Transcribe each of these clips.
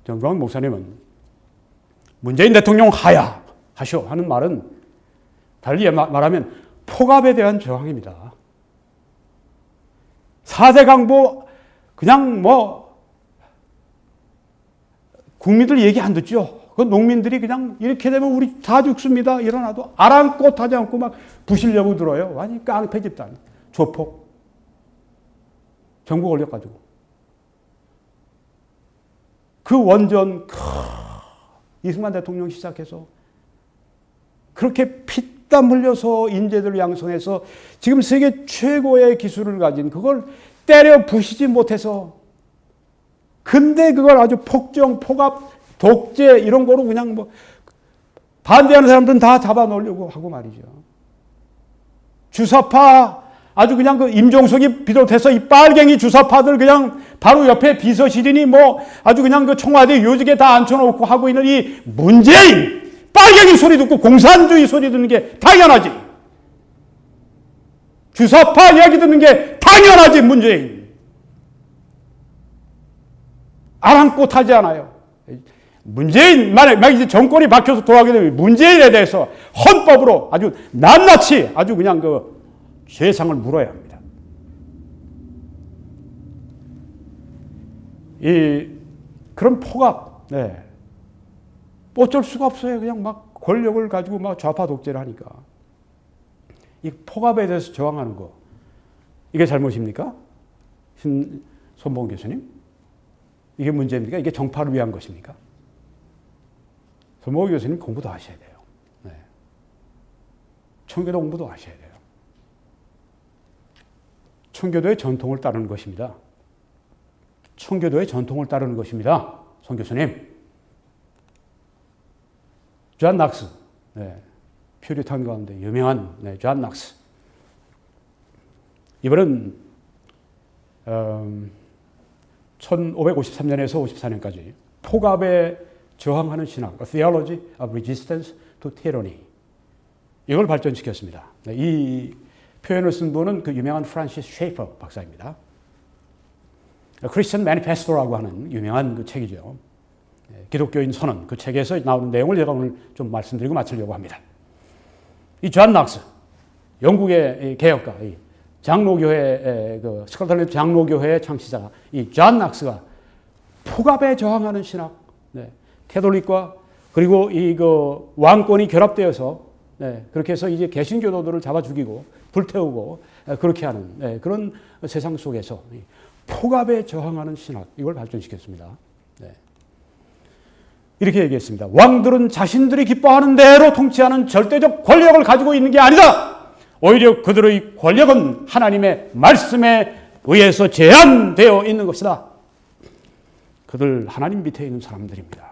존 브라운 목사님은 문재인 대통령 하야하쇼 하는 말은 달리 말하면 폭압에 대한 저항입니다. 4대 강보 그냥 국민들 얘기 안 듣죠. 그 농민들이 그냥 이렇게 되면 우리 다 죽습니다. 일어나도 아랑곳하지 않고 막 부시려고 들어요. 완전히 깡패 집단. 조폭. 정부 권력가지고. 그 원전 이승만 대통령 시작해서 그렇게 피땀 흘려서 인재들을 양성해서 지금 세계 최고의 기술을 가진 그걸 때려 부시지 못해서 근데 그걸 아주 폭정, 폭압, 독재 이런 거로 그냥 반대하는 사람들은 다 잡아놓으려고 하고 말이죠. 주사파 아주 그냥 그 임종석이 비롯해서 이 빨갱이 주사파들 그냥 바로 옆에 비서실이니 아주 그냥 그 청와대 요직에 다 앉혀놓고 하고 있는 이 문재인 빨갱이 소리 듣고 공산주의 소리 듣는 게 당연하지. 주사파 이야기 듣는 게 당연하지 문재인. 아랑곳하지 않아요. 문재인, 만약 이제 정권이 바뀌어서 돌아가게 되면 문재인에 대해서 헌법으로 아주 낱낱이 아주 그냥 그 죄상을 물어야 합니다. 그런 폭압, 어쩔 수가 없어요. 그냥 막 권력을 가지고 막 좌파 독재를 하니까. 이 폭압에 대해서 저항하는 거, 이게 잘못입니까? 손봉 교수님? 이게 문제입니까? 이게 정파를 위한 것입니까? 손봉 교수님 공부도 하셔야 돼요. 청교도 공부도 하셔야 돼요. 청교도의 전통을 따르는 것입니다. 청교도의 전통을 따르는 것입니다. 손 교수님. 존 낙스. 퓨리탄 가운데 유명한 존 낙스. 이번은 1553년에서 54년까지 폭압에 저항하는 신학, A Theology of Resistance to Tyranny. 이걸 발전시켰습니다. 이 표현을 쓴 분은 그 유명한 프란시스 쉐이퍼 박사입니다. 크리스천 매니페스토라고 하는 유명한 그 책이죠. 기독교인 선언, 그 책에서 나오는 내용을 제가 오늘 좀 말씀드리고 마치려고 합니다. 이 존 낙스, 영국의 개혁가, 장로교회, 그 스코틀랜드 장로교회의 창시자, 이 존 낙스가 폭압에 저항하는 신학, 캐톨릭과 그리고 그 왕권이 결합되어서 그렇게 해서 이제 개신교도들을 잡아 죽이고 불태우고 그렇게 하는 그런 세상 속에서 폭압에 저항하는 신학, 이걸 발전시켰습니다. 이렇게 얘기했습니다. 왕들은 자신들이 기뻐하는 대로 통치하는 절대적 권력을 가지고 있는 게 아니다. 오히려 그들의 권력은 하나님의 말씀에 의해서 제한되어 있는 것이다. 그들 하나님 밑에 있는 사람들입니다.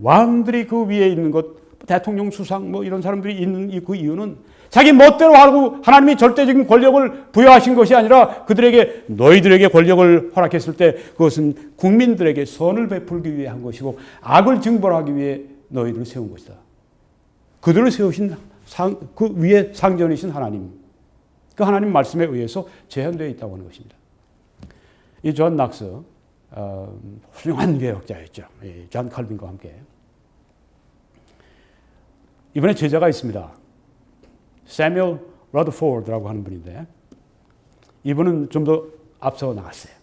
왕들이 그 위에 있는 것, 대통령, 수상 이런 사람들이 있는 그 이유는 자기 멋대로 하고 하나님이 절대적인 권력을 부여하신 것이 아니라 그들에게 너희들에게 권력을 허락했을 때 그것은 국민들에게 선을 베풀기 위해 한 것이고 악을 징벌하기 위해 너희들을 세운 것이다. 그들을 세우신 그 위에 상전이신 하나님, 그 하나님 말씀에 의해서 제한되어 있다고 하는 것입니다. 이 존 낙스 훌륭한 개혁자였죠. 존 칼빈과 함께. 이번에 제자가 있습니다. 세뮤얼 러더포드라고 하는 분인데 이분은 좀 더 앞서 나갔어요.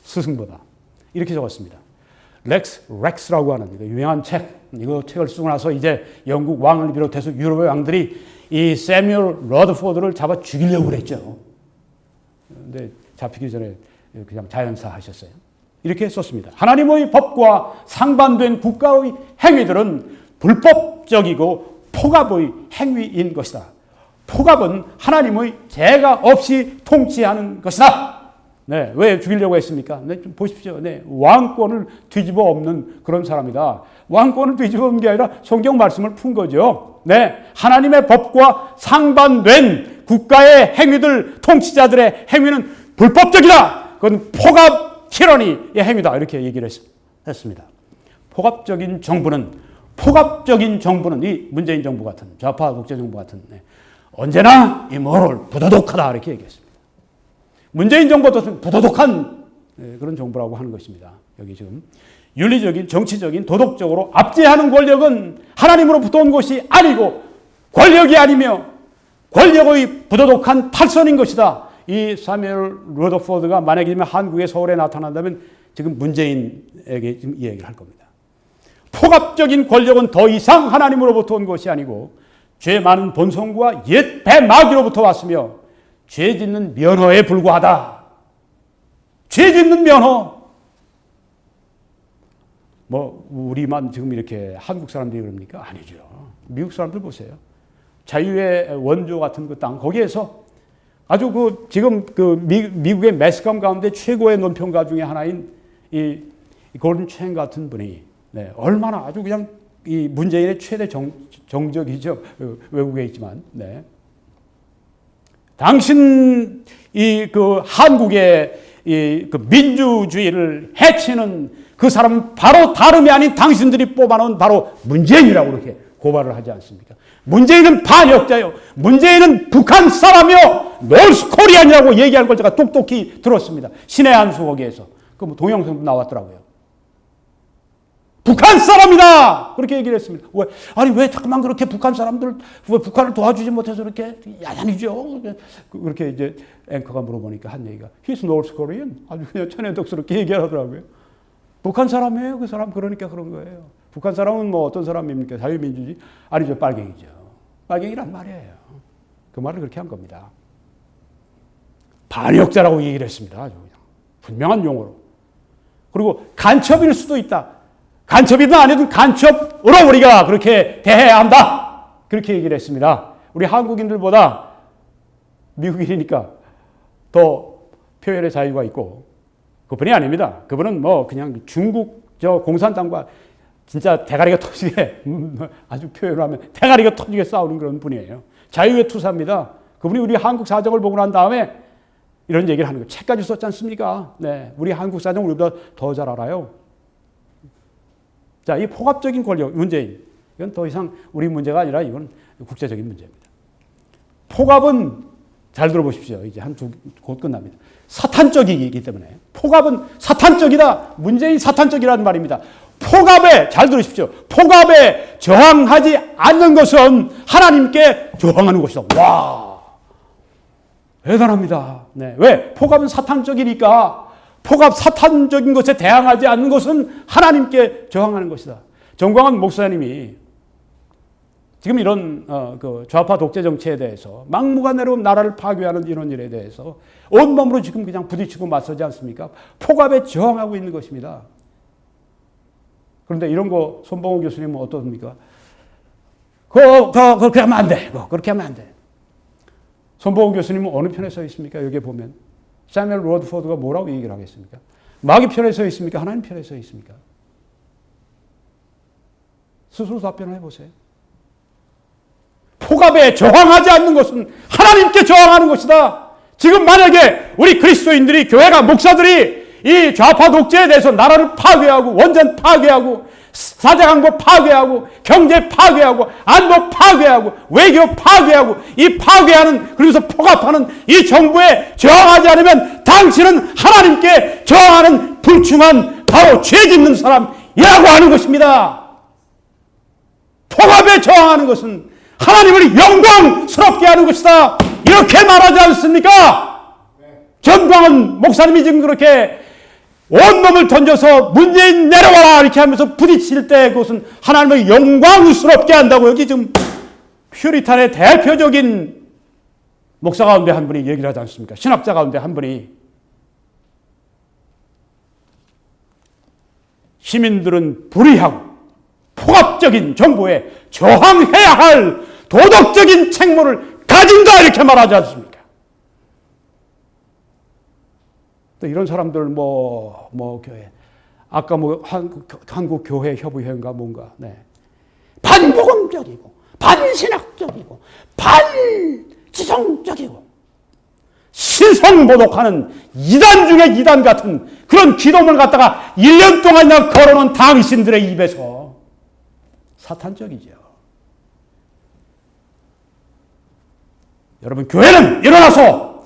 스승보다. 이렇게 적었습니다. 렉스라고 하는 유명한 책, 이거 책을 쓰고 나서 이제 영국 왕을 비롯해서 유럽의 왕들이 이 세뮤얼 러더포드를 잡아 죽이려고 그랬죠. 근데 잡히기 전에 그냥 자연사 하셨어요. 이렇게 썼습니다. 하나님의 법과 상반된 국가의 행위들은 불법적이고 폭압의 행위인 것이다. 폭압은 하나님의 죄가 없이 통치하는 것이다. 왜 죽이려고 했습니까? 좀 보십시오. 왕권을 뒤집어 엎는 그런 사람이다. 왕권을 뒤집어 엎는 게 아니라 성경 말씀을 푼 거죠. 하나님의 법과 상반된 국가의 행위들, 통치자들의 행위는 불법적이다. 그건 폭압, 티라니의 행위다. 이렇게 얘기를 했습니다. 폭압적인 정부는 이 문재인 정부 같은, 좌파 독재 정부 같은 언제나 immoral, 부도덕하다 이렇게 얘기했습니다. 문재인 정부도 부도덕한 그런 정부라고 하는 것입니다. 여기 지금 윤리적인, 정치적인, 도덕적으로 압제하는 권력은 하나님으로부터 온 것이 아니고 권력이 아니며 권력의 부도덕한 탈선인 것이다. 이 사뮤엘 러더포드가 만약에 한국의 서울에 나타난다면 지금 문재인에게 지금 이 얘기를 할 겁니다. 폭압적인 권력은 더 이상 하나님으로부터 온 것이 아니고 죄 많은 본성과 옛 배마귀로부터 왔으며 죄 짓는 면허에 불과하다. 죄 짓는 면허. 뭐 우리만 지금 이렇게 한국 사람들이 그럽니까? 아니죠. 미국 사람들 보세요. 자유의 원조 같은 그 땅 거기에서 아주 지금 미국의 매스컴 가운데 최고의 논평가 중에 하나인 이 골든 체인 같은 분이 얼마나 아주 그냥 이 문재인의 최대 정적이죠. 외국에 있지만. 당신 한국의 민주주의를 해치는 그 사람은 바로 다름이 아닌 당신들이 뽑아놓은 바로 문재인이라고 그렇게 고발을 하지 않습니까? 문재인은 반역자요. 문재인은 북한 사람이요. 노스 코리안이라고 얘기하는 걸 제가 똑똑히 들었습니다. 신의 한수 거기에서. 그 동영상도 나왔더라고요. 북한 사람이다! 그렇게 얘기를 했습니다. 왜 잠깐만 그렇게 북한 사람들, 왜 북한을 도와주지 못해서 그렇게 야단이죠? 그렇게 이제 앵커가 물어보니까 한 얘기가, He's North Korean. 아주 그냥 천연덕스럽게 얘기하더라고요. 북한 사람이에요. 그 사람 그러니까 그런 거예요. 북한 사람은 뭐 어떤 사람입니까? 자유민주주의? 아니죠. 빨갱이죠. 빨갱이란 말이에요. 그 말을 그렇게 한 겁니다. 반역자라고 얘기를 했습니다. 아주 그냥. 분명한 용어로. 그리고 간첩일 수도 있다. 간첩이든 아니든 간첩으로 우리가 그렇게 대해야 한다. 그렇게 얘기를 했습니다. 우리 한국인들보다 미국인이니까 더 표현의 자유가 있고 그분이 아닙니다. 그분은 뭐 그냥 중국 공산당과 진짜 대가리가 터지게 아주 표현을 하면 대가리가 터지게 싸우는 그런 분이에요. 자유의 투사입니다. 그분이 우리 한국 사정을 보고 난 다음에 이런 얘기를 하는 거예요. 책까지 썼지 않습니까? 우리 한국 사정 우리보다 더 잘 알아요. 자, 이 폭압적인 권력, 문재인. 이건 더 이상 우리 문제가 아니라 이건 국제적인 문제입니다. 폭압은 잘 들어보십시오. 이제 곧 끝납니다. 사탄적이기 때문에. 폭압은 사탄적이다. 문재인 사탄적이라는 말입니다. 폭압에, 잘 들으십시오. 폭압에 저항하지 않는 것은 하나님께 저항하는 것이다. 와! 대단합니다. 왜? 폭압은 사탄적이니까 폭압 사탄적인 것에 대항하지 않는 것은 하나님께 저항하는 것이다. 정광훈 목사님이 지금 이런 좌파 독재 정치에 대해서 막무가내로 나라를 파괴하는 이런 일에 대해서 온몸으로 지금 그냥 부딪히고 맞서지 않습니까? 폭압에 저항하고 있는 것입니다. 그런데 이런 거 손봉호 교수님은 어떻습니까? 그렇게 하면 안 돼. 그렇게 하면 안 돼. 손봉호 교수님은 어느 편에 서 있습니까? 여기에 보면. 사뮤엘 러더포드가 뭐라고 얘기를 하겠습니까? 마귀 편에 서 있습니까? 하나님 편에 서 있습니까? 스스로 답변을 해보세요. 폭압에 저항하지 않는 것은 하나님께 저항하는 것이다. 지금 만약에 우리 그리스도인들이, 교회가, 목사들이 이 좌파 독재에 대해서 나라를 파괴하고, 원전 파괴하고, 사자강도 파괴하고, 경제 파괴하고, 안보 파괴하고, 외교 파괴하고, 이 파괴하는, 그래서 폭압하는 이 정부에 저항하지 않으면 당신은 하나님께 저항하는 불충한 바로 죄 짓는 사람이라고 하는 것입니다. 폭압에 저항하는 것은 하나님을 영광스럽게 하는 것이다. 이렇게 말하지 않습니까? 전광훈 목사님이 지금 그렇게 온몸을 던져서 문재인 내려와라 이렇게 하면서 부딪힐 때 그것은 하나님을 영광스럽게 한다고 여기 지금 퓨리탄의 대표적인 목사 가운데 한 분이 얘기를 하지 않습니까? 신학자 가운데 한 분이 시민들은 불의하고 폭압적인 정부에 저항해야 할 도덕적인 책무를 가진다 이렇게 말하지 않습니까? 또 이런 사람들 교회 아까 한국 교회 협의회인가 뭔가 반복음적이고 반신학적이고 반지성적이고 신성모독하는 이단 중에 이단 같은 그런 기도문을 갖다가 1년 동안이나 걸어놓은 당신들의 입에서 사탄적이죠. 여러분 교회는 일어나서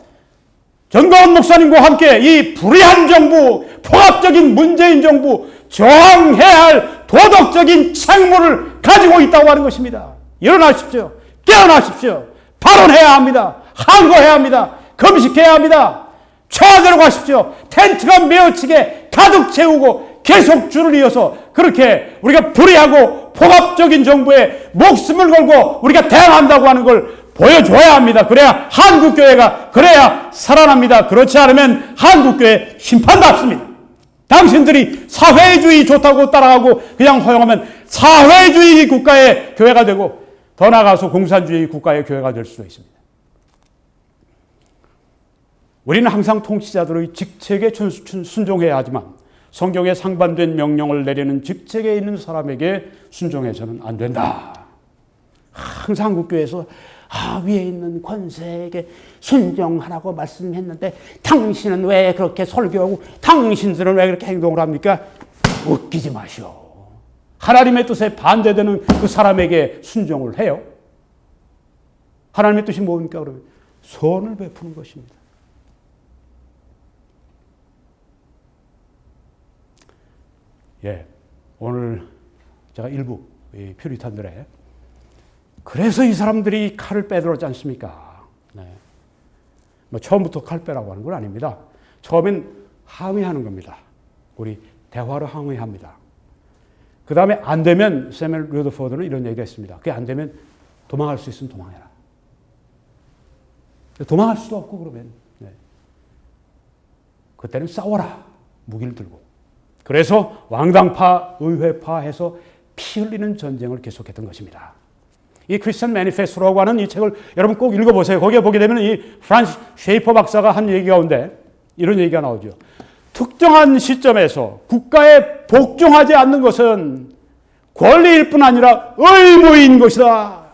전광훈 목사님과 함께 이 불의한 정부, 폭압적인 문재인 정부 저항해야 할 도덕적인 책무를 가지고 있다고 하는 것입니다. 일어나십시오. 깨어나십시오. 발언해야 합니다. 항거해야 합니다. 금식해야 합니다. 청와대로 가십시오. 텐트가 메어치게 가득 채우고 계속 줄을 이어서 그렇게 우리가 불의하고 폭압적인 정부에 목숨을 걸고 우리가 대항한다고 하는 걸 보여줘야 합니다. 그래야 한국교회가 그래야 살아납니다. 그렇지 않으면 한국교회 심판받습니다. 당신들이 사회주의 좋다고 따라가고 그냥 허용하면 사회주의 국가의 교회가 되고 더 나아가서 공산주의 국가의 교회가 될 수도 있습니다. 우리는 항상 통치자들의 직책에 순종해야 하지만 성경에 상반된 명령을 내리는 직책에 있는 사람에게 순종해서는 안 된다. 항상 한국교회에서 위에 있는 권세에게 순종하라고 말씀했는데 당신은 왜 그렇게 설교하고 당신들은 왜 그렇게 행동을 합니까? 웃기지 마시오. 하나님의 뜻에 반대되는 그 사람에게 순종을 해요. 하나님의 뜻이 뭡니까? 그러면 선을 베푸는 것입니다. 오늘 제가 일부 퓨리탄들의 그래서 이 사람들이 칼을 빼들었지 않습니까? 처음부터 칼 빼라고 하는 건 아닙니다. 처음엔 항의하는 겁니다. 우리 대화로 항의합니다. 그 다음에 안 되면 세멜 루더포드는 이런 얘기를 했습니다. 그게 안 되면 도망할 수 있으면 도망해라. 도망할 수도 없고 그러면 그때는 싸워라. 무기를 들고. 그래서 왕당파, 의회파 해서 피 흘리는 전쟁을 계속했던 것입니다. 이 크리스천 매니페스토라고 하는 이 책을 여러분 꼭 읽어보세요. 거기에 보게 되면 이 프란스 쉐이퍼 박사가 한 얘기 가운데 이런 얘기가 나오죠. 특정한 시점에서 국가에 복종하지 않는 것은 권리일 뿐 아니라 의무인 것이다.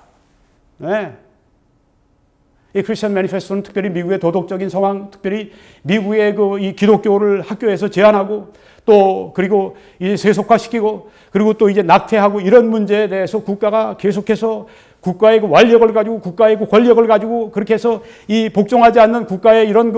이 크리스천 매니페스토는 특별히 미국의 도덕적인 상황, 특별히 미국의 이 기독교를 학교에서 제한하고 또 그리고 이제 세속화시키고 그리고 또 이제 낙태하고 이런 문제에 대해서 국가가 계속해서 국가의 그 완력을 가지고 국가의 그 권력을 가지고 그렇게 해서 이 복종하지 않는 국가의 이런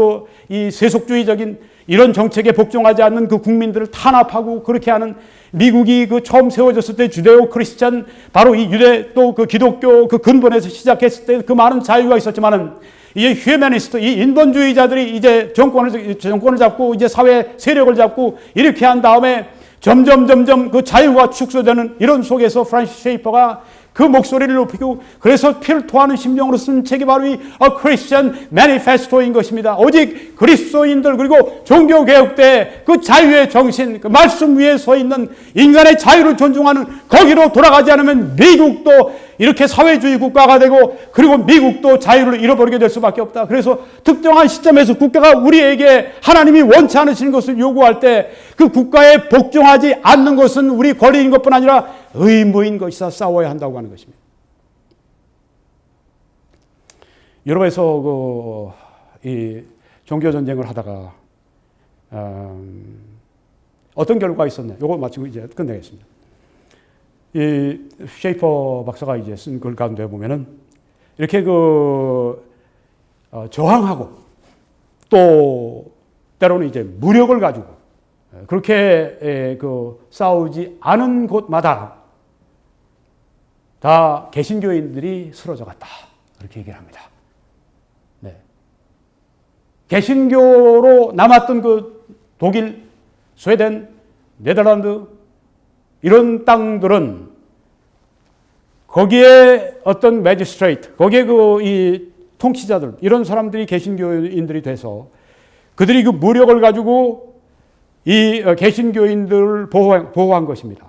이 세속주의적인 이런 정책에 복종하지 않는 그 국민들을 탄압하고 그렇게 하는 미국이 그 처음 세워졌을 때 주데오 크리스찬 바로 이 유대 또 그 기독교 그 근본에서 시작했을 때 그 많은 자유가 있었지만은 이 휴머니스트, 이 인본주의자들이 이제 정권을 잡고 이제 사회 세력을 잡고 이렇게 한 다음에 점점 그 자유가 축소되는 이런 속에서 프란시스 쉐이퍼가 그 목소리를 높이고 그래서 피를 토하는 심정으로 쓴 책이 바로 이 크리스천 매니페스토인 것입니다. 오직 그리스도인들 그리고 종교개혁 때 그 자유의 정신, 그 말씀 위에 서 있는 인간의 자유를 존중하는 거기로 돌아가지 않으면 미국도 이렇게 사회주의 국가가 되고 그리고 미국도 자유를 잃어버리게 될 수밖에 없다. 그래서 특정한 시점에서 국가가 우리에게 하나님이 원치 않으시는 것을 요구할 때 그 국가에 복종하지 않는 것은 우리 권리인 것뿐 아니라 의무인 것이다. 싸워야 한다고 하는 것입니다. 유럽에서 이 종교 전쟁을 하다가 어떤 결과가 있었냐? 이거 마치고 이제 끝내겠습니다. 이 쉐이퍼 박사가 이제 쓴 글 가운데 보면은 이렇게 저항하고 또 때로는 이제 무력을 가지고 그렇게 싸우지 않은 곳마다 다 개신교인들이 쓰러져 갔다. 그렇게 얘기를 합니다. 개신교로 남았던 그 독일, 스웨덴, 네덜란드 이런 땅들은 거기에 어떤 매지스트레이트, 거기에 이 통치자들 이런 사람들이 개신교인들이 돼서 그들이 그 무력을 가지고 이 개신교인들을 보호한 것입니다.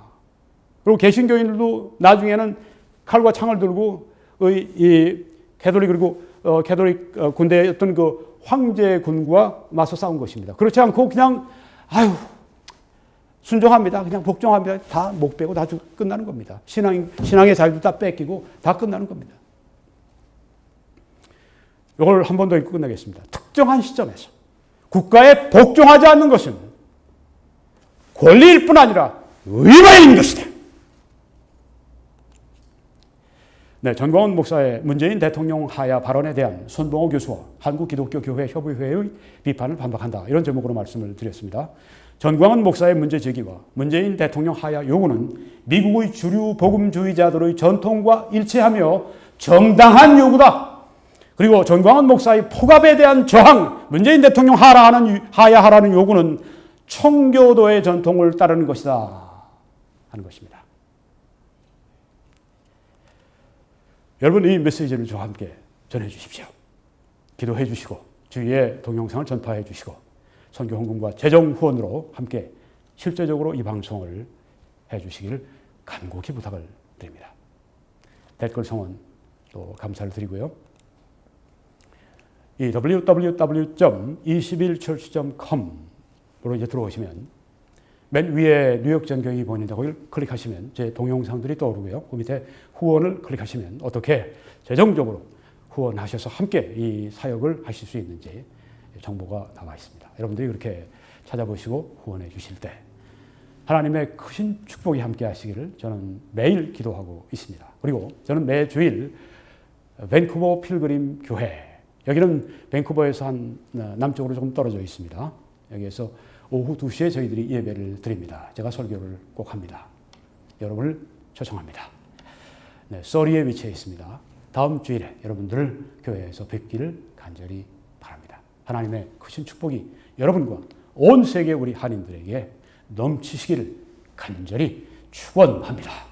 그리고 개신교인들도 나중에는 칼과 창을 들고 이 캐톨릭 그리고 캐톨릭 군대의 어떤 그 황제군과 맞서 싸운 것입니다. 그렇지 않고 그냥 순종합니다. 그냥 복종합니다. 다 목 빼고 다 끝나는 겁니다. 신앙의 자유도 다 뺏기고 다 끝나는 겁니다. 이걸 한 번 더 읽고 끝내겠습니다. 특정한 시점에서 국가에 복종하지 않는 것은 권리일 뿐 아니라 의무인 것이다. 네, 전광훈 목사의 문재인 대통령 하야 발언에 대한 손봉호 교수와 한국기독교교회 협의회의 비판을 반박한다. 이런 제목으로 말씀을 드렸습니다. 전광훈 목사의 문제 제기와 문재인 대통령 하야 요구는 미국의 주류 복음주의자들의 전통과 일치하며 정당한 요구다. 그리고 전광훈 목사의 폭압에 대한 저항, 문재인 대통령 하야 하라는 요구는 청교도의 전통을 따르는 것이다 하는 것입니다. 여러분, 이 메시지를 저와 함께 전해 주십시오. 기도해 주시고 주위에 동영상을 전파해 주시고 선교 헌금과 재정 후원으로 함께 실제적으로 이 방송을 해 주시기를 간곡히 부탁을 드립니다. 댓글 성원 또 감사를 드리고요. 이 www.21church.com으로 이제 들어오시면 맨 위에 뉴욕 전경이 보인다고 클릭하시면 제 동영상들이 떠오르고요. 그 밑에 후원을 클릭하시면 어떻게 재정적으로 후원하셔서 함께 이 사역을 하실 수 있는지 정보가 나와 있습니다. 여러분들이 그렇게 찾아보시고 후원해 주실 때 하나님의 크신 축복이 함께 하시기를 저는 매일 기도하고 있습니다. 그리고 저는 매주일 밴쿠버 필그림 교회, 여기는 밴쿠버에서 한 남쪽으로 조금 떨어져 있습니다. 여기에서 오후 2시에 저희들이 예배를 드립니다. 제가 설교를 꼭 합니다. 여러분을 초청합니다. 네, 서리에 위치해 있습니다. 다음 주일에 여러분들을 교회에서 뵙기를 간절히 바랍니다. 하나님의 크신 축복이 여러분과 온 세계 우리 한인들에게 넘치시기를 간절히 축원합니다.